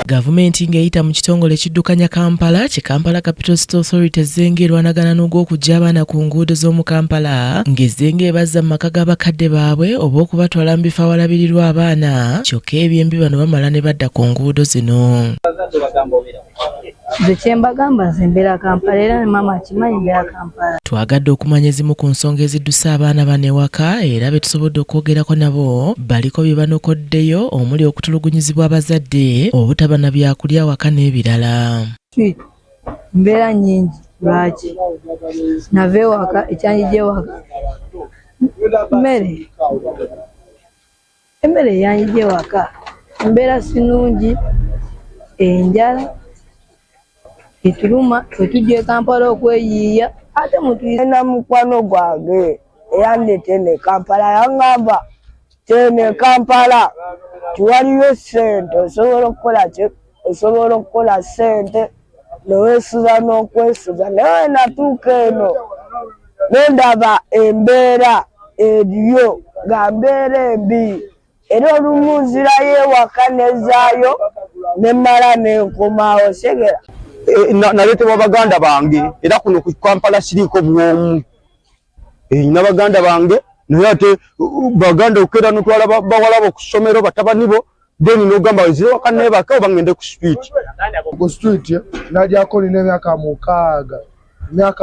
Gavumenti ng'eyita mu kitongole ekiddukanya Kampala ki Kampala Capital City Authority Ezzenge erwanagana n'ogw'okuggya abaana ku nguudo z'omu Kampala ng'Ezzenge ebazza mu maka g'abakadde baabwe oba okubatwala mu bifo awalabirirwa abaana kyokka ebyembi bano bamala ne badda ku nguudo zino. Nze kye mbagamba nze mbeera Kampala era ne maama akimanyi mbeera Kampala. Twagadde okumanya ezimu ku nsonga eziddusa abaana bano ewaka era be tusobodde okwogerako nabo baliko bye banokoddeyo omuli okutulugunyizibwa abazadde obutaba na byakulya waka n'ebirala. Mbeera nnyingi lwaki nava ewaka ekyanjija ewaka emmere yanjija ewaka mbeera sinungi enjala etuluma twetujja e Kampala okweyiiya ate mutuyina mukwano gwange eyandete ne Kampala yaŋŋamba tene Kampala tiwaliyo ssente osobola okukola ssente neweesuza n'okwesuza naye natuuka eno nendaba embeera eriyo nga mbeera embi era olumu nzirayo ewaka nezaayo nemala nenkomawo segera. Naleetebwa baganda bange era kuno ku Kampala siriiko bwomu. Nina baganda bange naye ate baganda okera notwala bawalabo ku ssomero batabani bo then n'ogamba wezire waka nebaka oba ngende ku street. Ku street najjako nina emyaka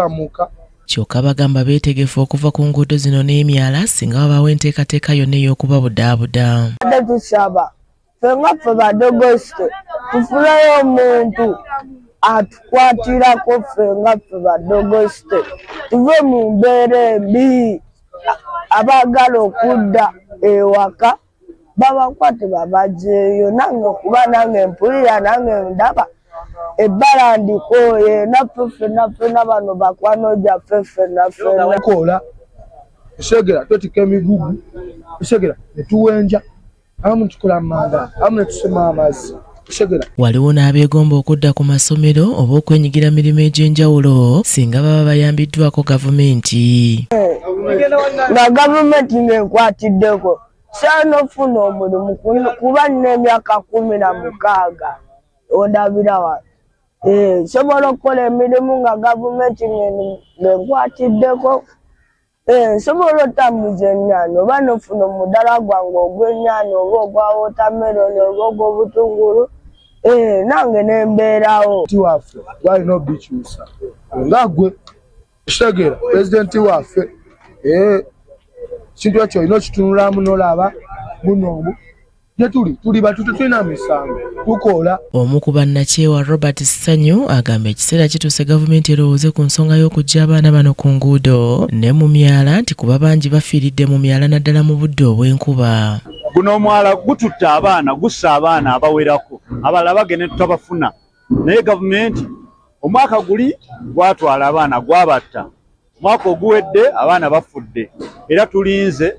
muka. Kyokka bagamba beetegefu okuva ku nguudo zino n'emyala singa babaawo enteekateeka yonna ey'okubabudaabuda. Ate tusaba fenga ffe badogosite tufuleyo omuntu atukwatirako fenga ffe badogosite tuve mu mbeera embi abaagala okudda ewaka babakwate babagyeyo nange okuba nange mpulira nange ndaba ebbala ndikooye naffe ffenna bano bakwano gyaffe ffenna kola esegera twetika emigugu esegera netuwenja abamu tukola manda abamu netusema amazzi esegera. Waliwo n'abeegomba okudda ku masomero oba okwenyigira mirimu egy'enjawulo singa baba bayambiddwako gavumenti. Na gavumenti ng'enkwatiddeko saana ofuna omulimu kuba nina emyaka 16 ondabira wano. Nsobola okukola emirimu nga gavumenti ng'enkwatiddeko. Nsobola otambuza ennyaanya oba nofuna omuddala gwange ogw'ennyaanya oba ogwa wotameroni oba ogw'obutungulu nange nembeerawo. Waffe walina obikyusa nga gwe esegera pulezidenti waffe kintu ekyo olina okitunulamu n'olaba muno tuli batutu tulina misango tukola. Omu ku bannakyewa Robert Ssanyu agamba ekiseera kituuse gavumenti erowooze ku nsonga y'okuggya abaana bano ku nguudo ne mu myala nti kuba bangi bafiiridde mu myala naddala mu budde obw'enkuba. Guno omwala gututta abaana gussa abaana abawerako abalala bagende tutabafuna naye gavumenti omwaka guli gwatwala abaana gwabatta omwaka oguwedde abaana bafudde era tulinze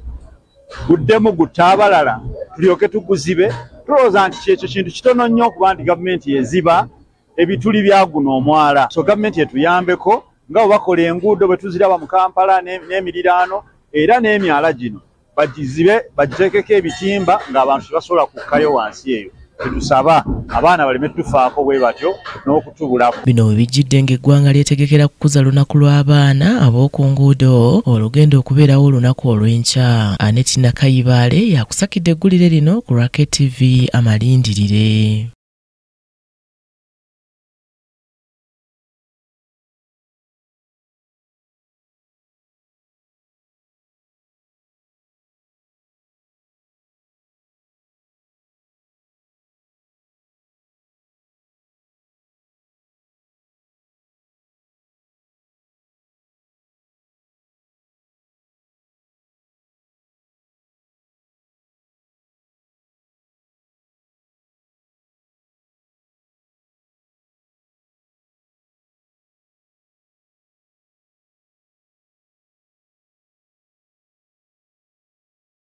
guddemu gutta abalala tulyoke tuguzibe. Tulowooza nti kyekyo kintu kitono nnyo okuba nti gavumenti yeziba ebituli bya guno omwala. So gavumenti etuyambeko nga bwe bakola enguudo bwe tuziraba mu Kampala n'emiriraano era n'emyala gino bagizibe bagiteekeko ebitimba ng'abantu tebasobola kukkayo wansi eyo. Tusaba abaana baleme tufaako bwe batyo n'okutubulako. Bino bwe bijjidde ng'eggwanga lyetegekera kukuza lunaku lw'abaana ab'oku nguudo olugenda okubeerawo olunaku olw'enkya. Annette Nakayibaale yakusakidde eggulire lino ku Racket TV Amalindirire.